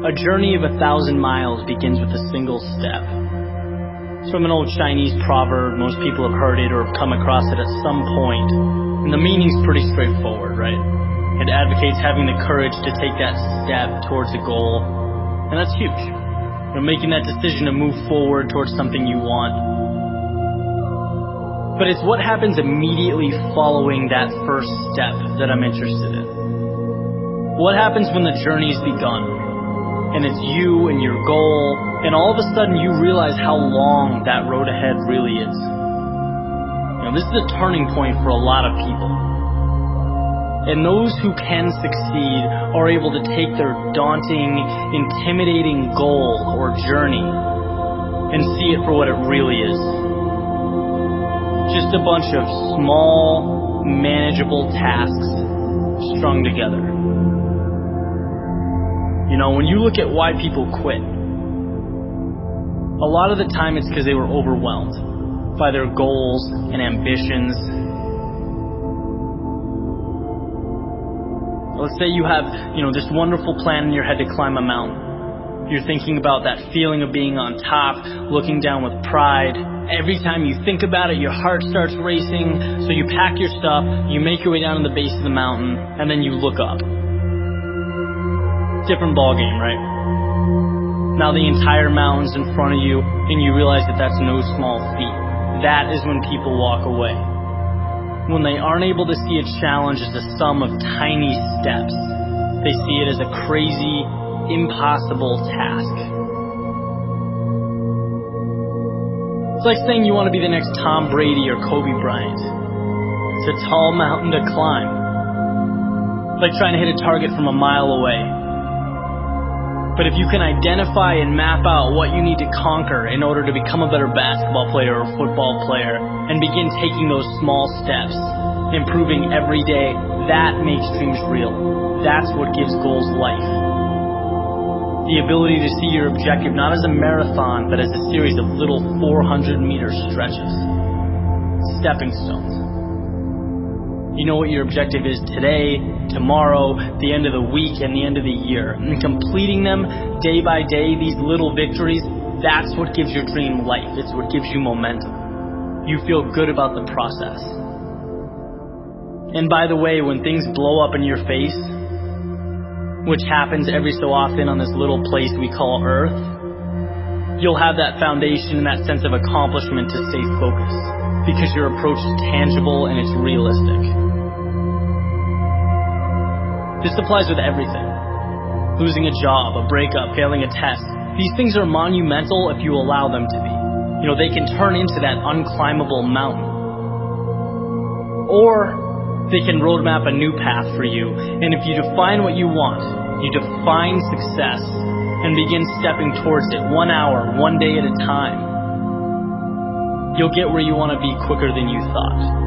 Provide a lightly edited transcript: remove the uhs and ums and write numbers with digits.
A journey of 1,000 miles begins with a single step. It's from an old Chinese proverb. Most people have heard it or have come across it at some point. And the meaning's pretty straightforward, right? It advocates having the courage to take that step towards a goal. And that's huge. Making that decision to move forward towards something you want. But it's what happens immediately following that first step that I'm interested in. What happens when the journey's begun? And it's you and your goal, and all of a sudden you realize how long that road ahead really is. This is a turning point for a lot of people. And those who can succeed are able to take their daunting, intimidating goal or journey and see it for what it really is. Just a bunch of small, manageable tasks strung together. When you look at why people quit, a lot of the time it's because they were overwhelmed by their goals and ambitions. Let's say you have, this wonderful plan in your head to climb a mountain. You're thinking about that feeling of being on top, looking down with pride. Every time you think about it, your heart starts racing. So you pack your stuff, you make your way down to the base of the mountain, and then you look up. Different ball game, right? Now the entire mountain's in front of you, and you realize that that's no small feat. That is when people walk away. When they aren't able to see a challenge as a sum of tiny steps, they see it as a crazy, impossible task. It's like saying you want to be the next Tom Brady or Kobe Bryant. It's a tall mountain to climb. It's like trying to hit a target from a mile away. But if you can identify and map out what you need to conquer in order to become a better basketball player or football player and begin taking those small steps, improving every day, that makes dreams real. That's what gives goals life. The ability to see your objective not as a marathon, but as a series of little 400-meter stretches. Stepping stones. You know what your objective is today, tomorrow, the end of the week, and the end of the year. And completing them day by day, these little victories, that's what gives your dream life. It's what gives you momentum. You feel good about the process. And by the way, when things blow up in your face, which happens every so often on this little place we call Earth, you'll have that foundation and that sense of accomplishment to stay focused, because your approach is tangible and it's realistic. This applies with everything. Losing a job, a breakup, failing a test. These things are monumental if you allow them to be. They can turn into that unclimbable mountain. Or they can roadmap a new path for you. And if you define what you want, you define success and begin stepping towards it 1 hour, 1 day at a time, you'll get where you want to be quicker than you thought.